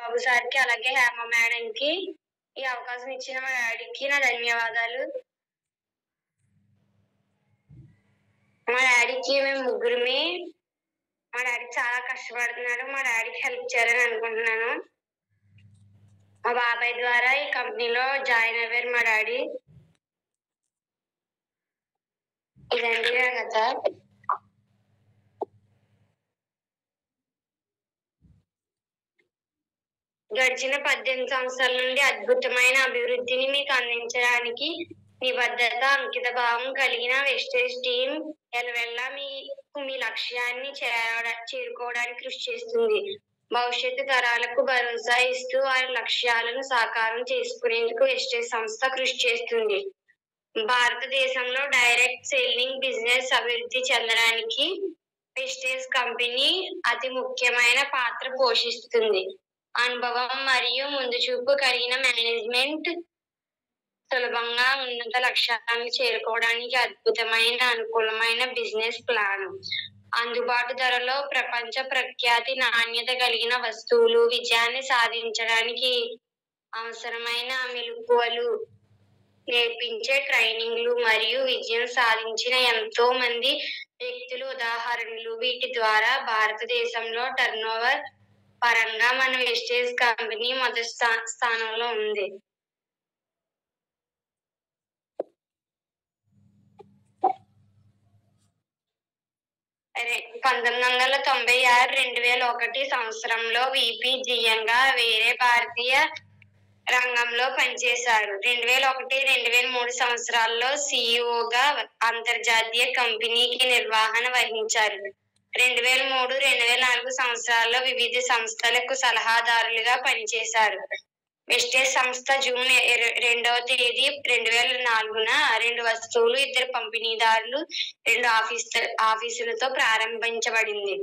బాబు సార్కి అలాగే హేమ మేడంకి ఈ అవకాశం ఇచ్చిన మా డాడీకి నా ధన్యవాదాలు. మా డాడీకి మేము ముగ్గురమే. మా డాడీ చాలా కష్టపడుతున్నాడు. మా డాడీకి హెల్ప్ చేయాలని అనుకుంటున్నాను. మా బాబాయ్ ద్వారా ఈ కంపెనీలో జాయిన్ అయ్యారు మా డాడీ. ఇదండి నా కథ. గడిచిన 18 సంవత్సరాల నుండి అద్భుతమైన అభివృద్ధిని మీకు అందించడానికి నిబద్ధత, అంకిత భావం కలిగిన వెస్టేజ్ టీం ఎల్లవెల్లా మీ లక్ష్యాన్ని చేరుకోవడానికి కృషి చేస్తుంది. భవిష్యత్తు తరాలకు భరోసా ఇస్తూ వారి లక్ష్యాలను సాకారం చేసుకునేందుకు వెస్టేజ్ సంస్థ కృషి చేస్తుంది. భారతదేశంలో డైరెక్ట్ సెల్లింగ్ బిజినెస్ అభివృద్ధి చెందడానికి వెస్టేజ్ కంపెనీ అతి ముఖ్యమైన పాత్ర పోషిస్తుంది. అనుభవం మరియు ముందు చూపు కలిగిన మేనేజ్మెంట్ సులభంగా ఉన్నత లక్ష్యాలను చేరుకోవడానికి అద్భుతమైన అనుకూలమైన బిజినెస్ ప్లాన్, అందుబాటు ధరలో ప్రపంచ ప్రఖ్యాతి నాణ్యత కలిగిన వస్తువులు, విజయాన్ని సాధించడానికి అవసరమైన మెలకువలు నేర్పించే ట్రైనింగ్లు మరియు విజయం సాధించిన ఎంతో మంది వ్యక్తులు ఉదాహరణలు. వీటి ద్వారా భారతదేశంలో టర్నోవర్ పరంగా మన వెస్టేజ్ కంపెనీ మొదటి స్థానంలో ఉంది. $1996 2001 సంవత్సరంలో విపి జియంగా వేరే భారతీయ రంగంలో పనిచేశారు. 2001-2003 సంవత్సరాల్లో సిఇఓగా అంతర్జాతీయ కంపెనీకి నిర్వహణ వహించారు. 2003-2004 సంవత్సరాల్లో వివిధ సంస్థలకు సలహాదారులుగా పనిచేశారు. వెస్టేజ్ సంస్థ జూన్ 2వ తేదీ 2004న 2 వస్తువులు, 2 పంపిణీదారులు, 2 ఆఫీసులతో ప్రారంభించబడింది.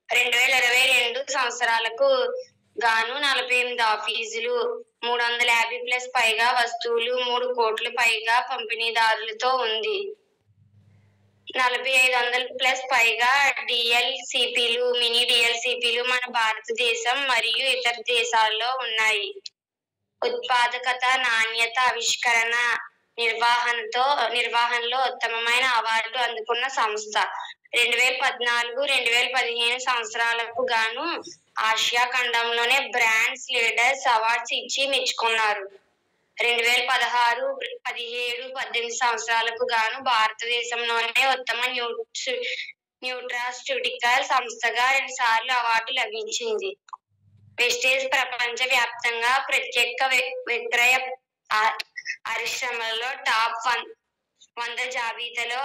2022 సంవత్సరాలకు గాను 48 ఆఫీసులు, 350+ పైగా వస్తువులు, 3 కోట్ల పైగా పంపిణీదారులతో ఉంది. 4500+ పైగా డిఎల్సిపిలు, మినీ డిఎల్సిపిలు మన భారతదేశం మరియు ఇతర దేశాల్లో ఉన్నాయి. ఉత్పాదకత, నాణ్యత, ఆవిష్కరణ, నిర్వహణలో ఉత్తమమైన అవార్డు అందుకున్న సంస్థ. 2014-2015 సంవత్సరాలకు గాను ఆసియా ఖండంలోనే బ్రాండ్స్ లీడర్స్ అవార్డ్స్ ఇచ్చి మెచ్చుకున్నారు. 2016-17-18 సంవత్సరాలకు గాను భారతదేశంలోనే ఉత్తమ న్యూట్రాస్యూటికల్ సంస్థగా 2 సార్లు అవార్డు లభించింది. వెస్టేజ్ ప్రపంచ వ్యాప్తంగా ప్రత్యేక విక్రయ పరిశ్రమలలో టాప్ 100 జాబితాలో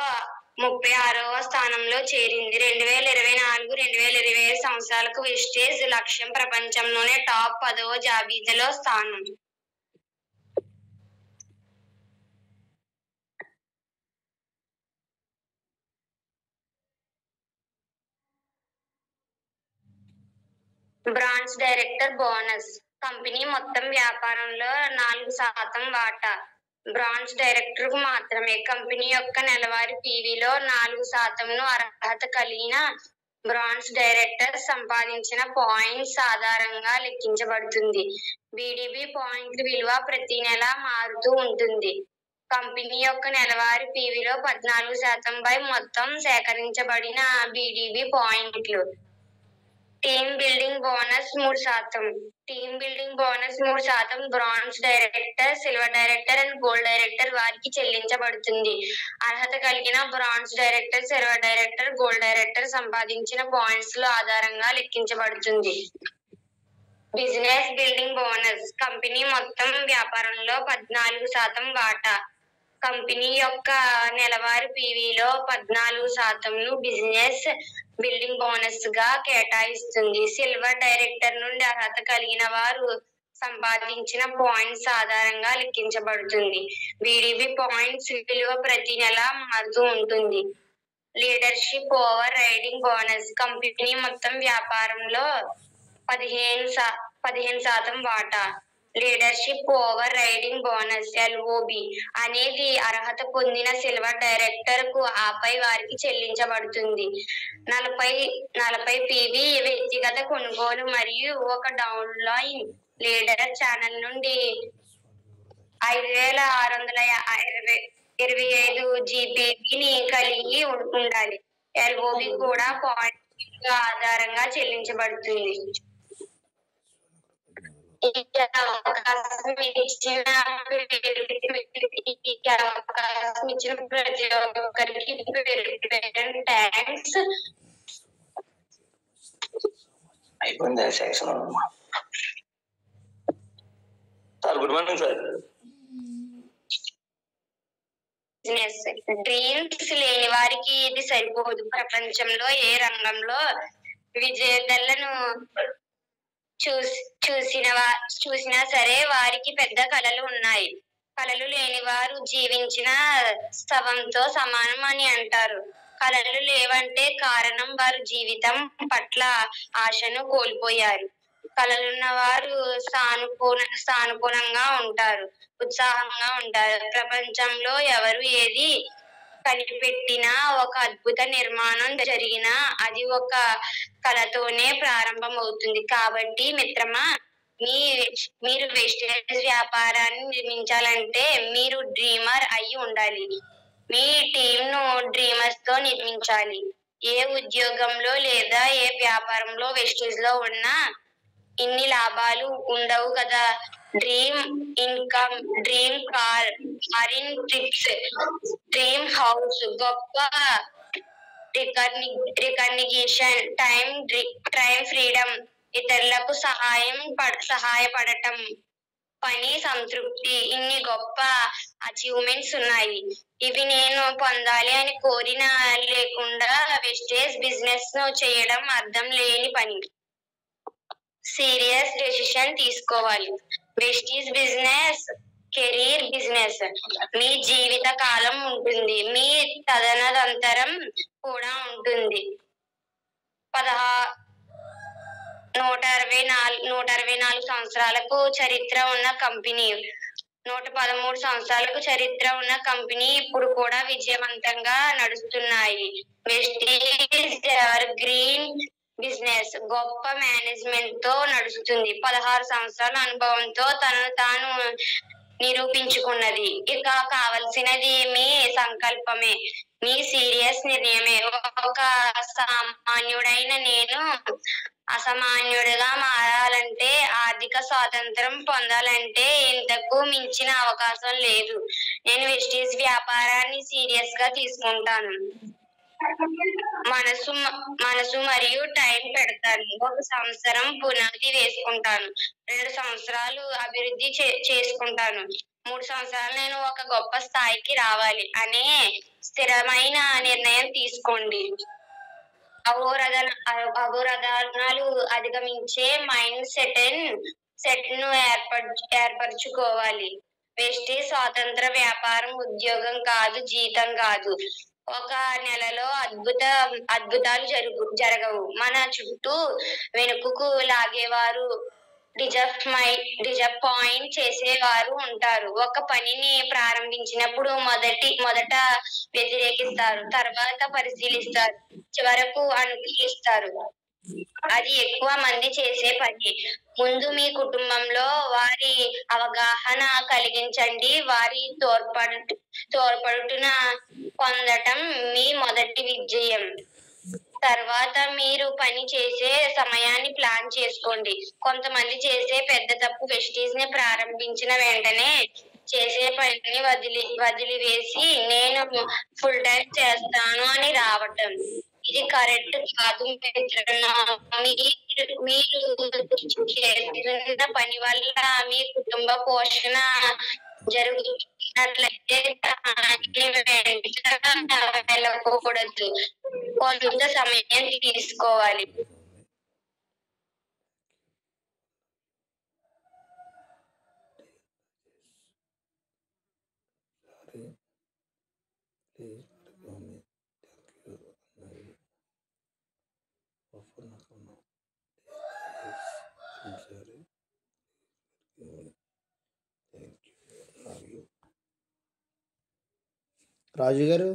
36వ స్థానంలో చేరింది. 2024-2025 సంవత్సరాలకు వెస్టేజ్ లక్ష్యం ప్రపంచంలోనే టాప్ 10వ జాబితాలో స్థానం. Branch director bonus. కంపెనీ మొత్తం వ్యాపారంలో 4% వాటా బ్రాంచ్ డైరెక్టర్ కు మాత్రమే. కంపెనీ యొక్క నెలవారీ పివిలో 4%ను అర్హత కలిగిన బ్రాంచ్ డైరెక్టర్ సంపాదించిన పాయింట్స్ ఆధారంగా లెక్కించబడుతుంది. బిడిబి పాయింట్ల విలువ ప్రతి నెల మారుతూ ఉంటుంది. కంపెనీ యొక్క నెలవారీ పివిలో 14%పై మొత్తం సేకరించబడిన బిడిబి పాయింట్లు. Team building bonus 3%. Team building bonus 3% bronze director, silver director and gold director వారికి చెల్లించబడుతుంది. అర్హత కలిగిన bronze director, silver director, gold director సంపాదించిన పాయింట్స్ ఆధారంగా లెక్కించబడుతుంది. Business building bonus. కంపెనీ మొత్తం వ్యాపారంలో 14% వాటా కంపెనీ యొక్క నెలవారీ పివిలో 14%ను బిజినెస్ బిల్డింగ్ బోనస్ గా కేటాయిస్తుంది. సిల్వర్ డైరెక్టర్ నుండి అర్హత కలిగిన వారు సంపాదించిన పాయింట్స్ ఆధారంగా లెక్కించబడుతుంది. బిడిబి పాయింట్స్ విలువ ప్రతి నెల మారుతూ ఉంటుంది. Leadership over riding bonus. Company మొత్తం వ్యాపారంలో 15% వాటా leadership over riding bonus LOB అనేది అర్హత పొందిన సిల్వర్ డైరెక్టర్ కు ఆపై వారికి చెల్లించబడుతుంది. 40 PV వ్యక్తిగత కొనుగోలు మరియు ఒక డౌన్లైన్ లీడర్ ఛానల్ నుండి 5625 GBPని కలిగి ఉండాలి. LOB కూడా పాయింట్ ఆధారంగా చెల్లించబడుతుంది. అవకాశం ఇచ్చిన ప్రతి ఒక్కరికి థ్యాంక్స్. అయిపోయింది section. Sir good morning sir. Dreams లేని వారికి ఇది సరిపోదు. ప్రపంచంలో ఏ రంగంలో విజేతలను చూసినా సరే వారికి పెద్ద కళలు ఉన్నాయి. కళలు లేని వారు జీవించిన శవంతో సమానం అని అంటారు. కళలు లేవంటే కారణం వారు జీవితం పట్ల ఆశను కోల్పోయారు. కళలున్న వారు సానుకూలంగా ఉంటారు, ఉత్సాహంగా ఉంటారు. ప్రపంచంలో ఎవరు ఏది కనిపెట్టినా, ఒక అద్భుత నిర్మాణం జరిగినా అది ఒక కళతోనే ప్రారంభమవుతుంది. కాబట్టి మిత్రమా, మీరు వెస్టేజ్ వ్యాపారాన్ని నిర్మించాలంటే మీరు డ్రీమర్ అయి ఉండాలి. మీ టీంను డ్రీమర్స్ తో నిర్మించాలి. ఏ ఉద్యోగంలో లేదా ఏ వ్యాపారంలో వెస్టేజ్ లో ఉన్నా ఇన్ని లాభాలు ఉండవు కదా. Dream income, dream car, foreign trips, dream house, గొప్ప రికగ్నిషన్, టైం ఫ్రీడమ్, ఇతరులకు సహాయపడటం, పని సంతృప్తి, ఇన్ని గొప్ప అచీవ్మెంట్స్ ఉన్నాయి. ఇవి నేను పొందాలి అని కోరిన లేకుండా వెస్టేజ్ బిజినెస్ ను చేయడం అర్థం లేని పని. సీరియస్ డెసిషన్ తీసుకోవాలి. Wastage business career business. మీ జీవిత కాలం ఉంటుంది, మీ తదనంతరం కూడా ఉంటుంది. 164 సంవత్సరాలకు చరిత్ర ఉన్న కంపెనీ, 113 సంవత్సరాలకు చరిత్ర ఉన్న కంపెనీ ఇప్పుడు కూడా విజయవంతంగా నడుస్తున్నాయి. వెస్టేజ్ ఎవర్ గ్రీన్ బిజినెస్ గొప్ప మేనేజ్మెంట్ తో నడుస్తుంది. 16 సంవత్సరాల అనుభవంతో తనను తాను నిరూపించుకున్నది. ఇక కావలసినది మీ సంకల్పమే, మీ సీరియస్ నిర్ణయమే. ఒక సామాన్యుడైన నేను అసామాన్యుడిగా మారాలంటే, ఆర్థిక స్వాతంత్రం పొందాలంటే ఇంతకు మించిన అవకాశం లేదు. నేను వెస్టేజ్ వ్యాపారాన్ని సీరియస్ గా తీసుకుంటాను. మనసు మరియు టైం పెడతాను. 1 సంవత్సరం పునాది వేసుకుంటాను. 2 సంవత్సరాలు అభివృద్ధి చేసుకుంటాను. 3 సంవత్సరాలు నేను ఒక గొప్ప స్థాయికి రావాలి అనే స్థిరమైన నిర్ణయం తీసుకోండి. అవరోధాలను అధిగమించే మైండ్ సెట్ ను ఏర్పరచుకోవాలి. వెస్టేజ్ స్వాతంత్ర వ్యాపారం ఉద్యోగం కాదు, జీతం కాదు. ఒక నెలలో అద్భుతాలు జరగవు. మన చుట్టూ వెనుకకు లాగేవారు, డిజపాయింట్ చేసేవారు ఉంటారు. ఒక పనిని ప్రారంభించినప్పుడు మొదట వ్యతిరేకిస్తారు, తర్వాత పరిశీలిస్తారు, చివరకు అనుకూలిస్తారు. అది ఎక్కువ మంది చేసే పని. ముందు మీ కుటుంబంలో వారి అవగాహన కలిగించండి. వారి తోడ్పడున పొందటం మీ మొదటి విజయం. తర్వాత మీరు పని చేసే సమయాన్ని ప్లాన్ చేసుకోండి. కొంతమంది చేసే పెద్ద తప్పు వెస్టేజ్ ని ప్రారంభించిన వెంటనే చేసే పనిని వదిలివేసి నేను ఫుల్ టైం చేస్తాను అని రావటం. ఇది కరెక్ట్ కాదు మిత్రులారా. మీరు చేస్తున్న పని వల్ల మీ కుటుంబ పోషణ జరుగుతున్నట్లయితే వెళ్ళకూడదు. కొంత సమయం తీసుకోవాలి. రాజు గారు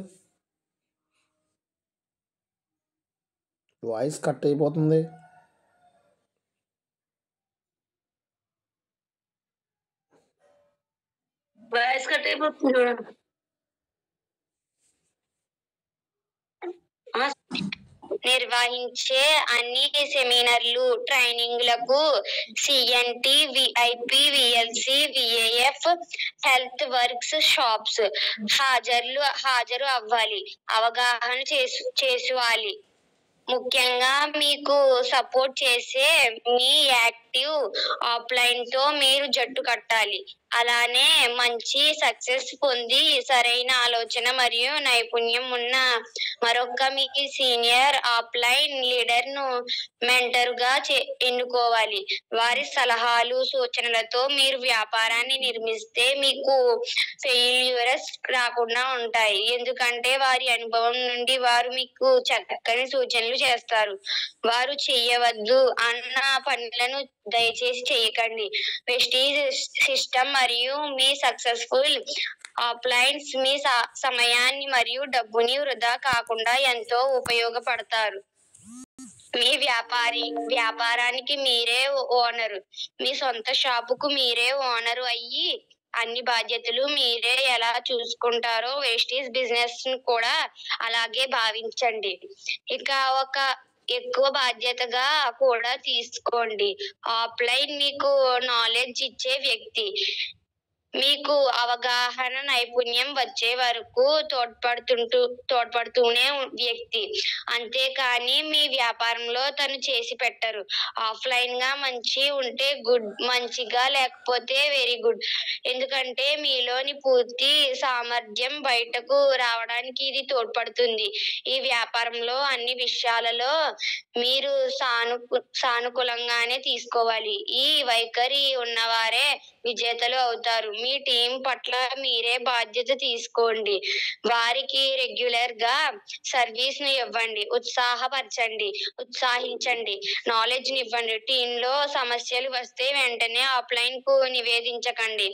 వాయిస్ కట్ అయిపోతుంది. వాయిస్ కట్ అయిపోతుంది చూడండి. నిర్వహించే అన్ని సెమినార్లు, ట్రైనింగ్లకు CNT, VIP, VLC, VAF, health workshops హాజరు అవ్వాలి. అవగాహన చేసుకోవాలి. ముఖ్యంగా మీకు సపోర్ట్ చేసే మీ యాక్టివ్ ఆఫ్లైన్ తో మీరు జట్టు కట్టాలి. అలానే మంచి సక్సెస్ పొంది సరైన ఆలోచన మరియు నైపుణ్యం ఉన్న మరొక మీ సీనియర్ ఆఫ్లైన్ లీడర్ ను మెంటర్ గా ఎన్నుకోవాలి. వారి సలహాలు, సూచనలతో మీరు వ్యాపారాన్ని నిర్మిస్తే మీకు ఫెయిల్యూర్స్ రాకుండా ఉంటాయి. ఎందుకంటే వారి అనుభవం నుండి వారు మీకు చక్కని సూచనలు చేస్తారు. వారు చేయవద్దు అన్న పనులను దయచేసి చేయకండి. వెస్టీజ్ సిస్టమ్ మరియు మీ సక్సెస్ఫుల్ ఆఫ్లైన్స్ మీ సమయాన్ని మరియు డబ్బుని వృధా కాకుండా ఎంతో ఉపయోగపడతారు. మీ వ్యాపారానికి మీరే ఓనరు. మీ సొంత షాపుకు మీరే ఓనరు అయ్యి అన్ని బాధ్యతలు మీరే ఎలా చూసుకుంటారో వెస్టీజ్ బిజినెస్ కూడా అలాగే భావించండి. ఇక ఒక ఎక్కువ బాధ్యతగా కూడా తీసుకోండి. ఆఫ్లైన్ మీకు నాలెడ్జ్ ఇచ్చే వ్యక్తి, మీకు అవగాహన నైపుణ్యం వచ్చే వరకు తోడ్పడుతూనే వ్యక్తి. అంతేకాని మీ వ్యాపారంలో తను చేసి పెట్టరు. ఆఫ్లైన్ గా మంచి ఉంటే గుడ్, మంచిగా లేకపోతే వెరీ గుడ్. ఎందుకంటే మీలోని పూర్తి సామర్థ్యం బయటకు రావడానికి ఇది తోడ్పడుతుంది. ఈ వ్యాపారంలో అన్ని విషయాలలో మీరు సానుకూలంగానే తీసుకోవాలి. ఈ వైఖరి ఉన్నవారే విజేతలు అవుతారు. మీ టీం పట్ల మీరే బాధ్యత తీసుకోండి. వారికి రెగ్యులర్ గా సర్వీస్ ను ఇవ్వండి. ఉత్సాహించండి. నాలెడ్జ్ ని ఇవ్వండి. టీంలో సమస్యలు వస్తే వెంటనే ఆఫ్లైన్ కు నివేదించకండి.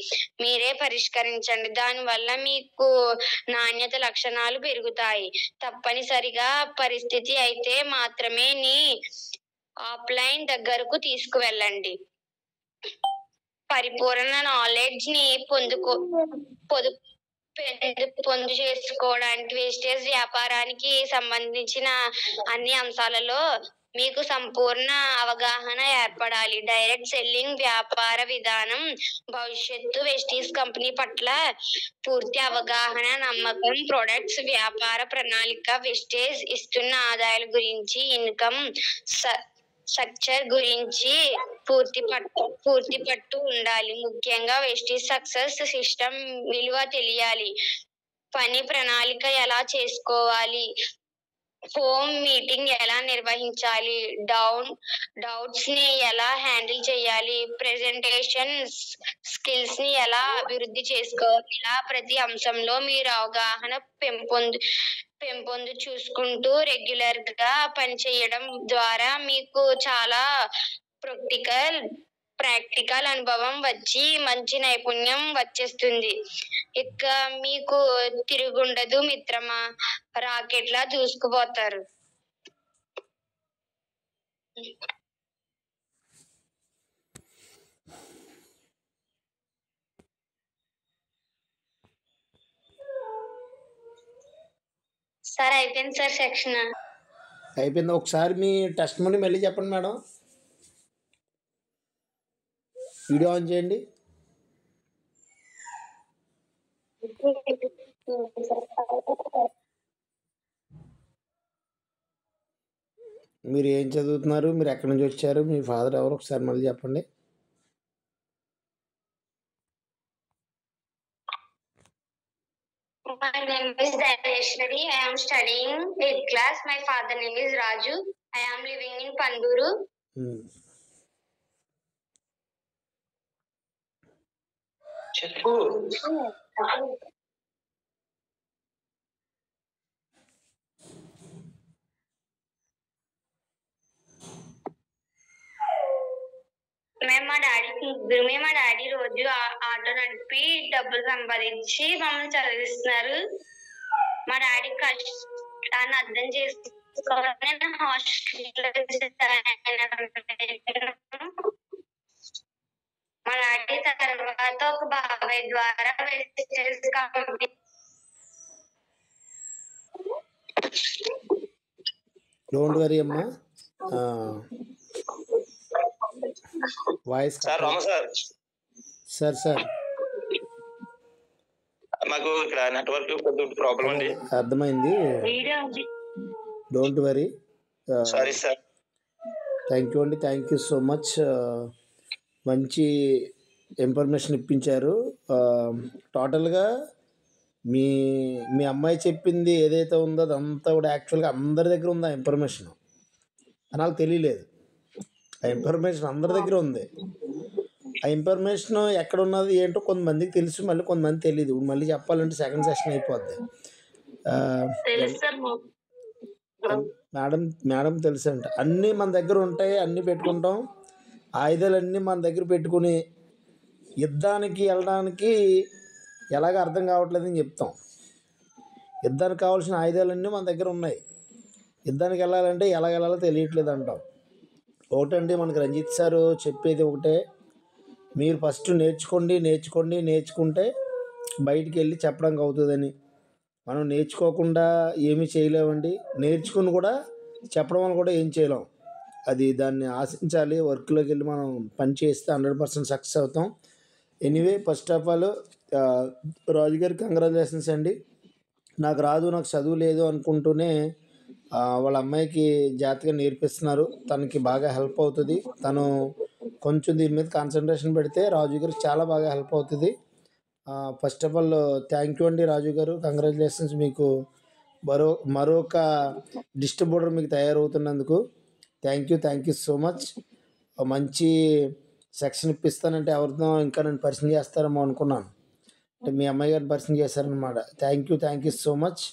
మీరే పరిష్కరించండి. దానివల్ల మీకు నాణ్యత లక్షణాలు పెరుగుతాయి. తప్పనిసరిగా పరిస్థితి అయితే మాత్రమే ఆఫ్లైన్ దగ్గరకు తీసుకువెళ్ళండి. పరిపూర్ణ నాలెడ్జ్ ని పొందు చేసుకోవడానికి వెస్టేజ్ వ్యాపారానికి సంబంధించిన అన్ని అంశాలలో మీకు సంపూర్ణ అవగాహన ఏర్పడాలి. డైరెక్ట్ సెల్లింగ్ వ్యాపార విధానం, భవిష్యత్తు, వెస్టీజ్ కంపెనీ పట్ల పూర్తి అవగాహన, నమ్మకం, ప్రొడక్ట్స్, వ్యాపార ప్రణాళిక, వెస్టేజ్ ఇస్తున్న ఆదాయాల గురించి, ఇన్కమ్ స్ట్రక్చర్ గురించి పూర్తి పట్టు ఉండాలి. ముఖ్యంగా వెస్టీజ్ సక్సెస్ సిస్టమ్ విలువ తెలియాలి. పని ప్రణాళిక ఎలా చేసుకోవాలి, హోమ్ మీటింగ్ ఎలా నిర్వహించాలి, డౌట్స్ ని ఎలా హ్యాండిల్ చేయాలి, ప్రెజెంటేషన్ స్కిల్స్ ని ఎలా అభివృద్ధి చేసుకోవాలి. ఇలా ప్రతి అంశంలో మీరు అవగాహన పెంపొందు చూసుకుంటూ రెగ్యులర్ గా పనిచేయడం ద్వారా మీకు చాలా ప్రాక్టికల్ అనుభవం వచ్చి మంచి నైపుణ్యం వచ్చేస్తుంది. ఇక మీకు తిరుగుండదు మిత్రమా, రాకెట్లా దూసుకుపోతారు. సార్ అయిపోయింది సార్ సెక్షన్. అయిపోయింది. ఒకసారి మీ టెస్ట్ మనీ మళ్ళీ చెప్పండి మేడం. వీడియో ఆన్ చేయండి. మీరు ఏం చదువుతున్నారు, మీరు ఎక్కడి నుంచి వచ్చారు, మీ ఫాదర్ ఎవరు, ఒకసారి మళ్ళీ చెప్పండి. My name is Dhaneshwari. I am studying 8th class. My father name is Raju. I am living in Panduru. చెప్పు. మేము మా డాడీ రోజు ఆటో నడిపి డబ్బులు సంపాదించి మమ్మల్ని చదివిస్తున్నారు. మా డాడీ కష్టాన్ని అర్థం చేసుకొని హాస్టల్లో మా డాడీ తర్వాత ఒక బాబాయ్ ద్వారా కంపెనీ డోంట్ వరీ అమ్మా. Voice sir Rama sir sir మాకు ఇక్కడ నెట్వర్క్ కొద్దిగా ప్రాబ్లం అండి. అర్థమైంది. Don't worry. Sorry sir. Thank you అండి, థ్యాంక్ యూ సో మచ్. మంచి ఇన్ఫర్మేషన్ ఇప్పించారు. టోటల్గా మీ మీ అమ్మాయి చెప్పింది ఏదైతే ఉందో అదంతా కూడా యాక్చువల్గా అందరి దగ్గర ఉంది. ఆ ఇన్ఫర్మేషన్ నాకు తెలియలేదు. ఆ ఇన్ఫర్మేషన్ అందరి దగ్గర ఉంది. ఆ ఇన్ఫర్మేషన్ ఎక్కడ ఉన్నది ఏంటో కొంతమందికి తెలుసు, మళ్ళీ కొంతమంది తెలియదు. మళ్ళీ చెప్పాలంటే సెకండ్ సెషన్ అయిపోద్ది. మేడం తెలుసు అంట. అన్నీ మన దగ్గర ఉంటాయి, అన్నీ పెట్టుకుంటాం. ఆయుధాలన్నీ మన దగ్గర పెట్టుకుని యుద్ధానికి వెళ్ళడానికి ఎలాగ అర్థం కావట్లేదని చెప్తాం. యుద్ధానికి కావాల్సిన ఆయుధాలన్నీ మన దగ్గర ఉన్నాయి. యుద్ధానికి వెళ్ళాలంటే ఎలా వెళ్ళాలో తెలియట్లేదు అంటాం. ఒకటండి, మనకి రంజిత్ సారు చెప్పేది ఒకటే, మీరు ఫస్ట్ నేర్చుకుంటే బయటికి వెళ్ళి చెప్పడానికి అవుతుందని. మనం నేర్చుకోకుండా ఏమీ చేయలేమండి. నేర్చుకుని కూడా చెప్పడం వల్ల కూడా ఏం చేయలేం. అది దాన్ని ఆశించాలి. వర్క్లోకి వెళ్ళి మనం పని చేస్తే 100% సక్సెస్ అవుతాం. ఎనీవే, ఫస్ట్ ఆఫ్ ఆల్ రాజుగారి కంగ్రాచులేషన్స్ అండి. నాకు రాదు, నాకు చదువు లేదు అనుకుంటూనే వాళ్ళ అమ్మాయికి జాగ్రత్తగా నేర్పిస్తున్నారు. తనకి బాగా హెల్ప్ అవుతుంది. తను కొంచెం దీని మీద కాన్సన్ట్రేషన్ పెడితే రాజు గారికి చాలా బాగా హెల్ప్ అవుతుంది. First of all thank you అండి రాజు గారు, కంగ్రాచులేషన్స్. మీకు మరొక డిస్ట్రిబ్యూటర్ మీకు తయారవుతున్నందుకు థ్యాంక్ యూ సో మచ్. మంచి సెక్షన్ ఇప్పిస్తానంటే ఎవరితో ఇంకా నన్ను పరిచయం చేస్తారేమో అనుకున్నాను. అంటే మీ అమ్మాయి గారిని పరిచయం చేశారనమాట. Thank you so much.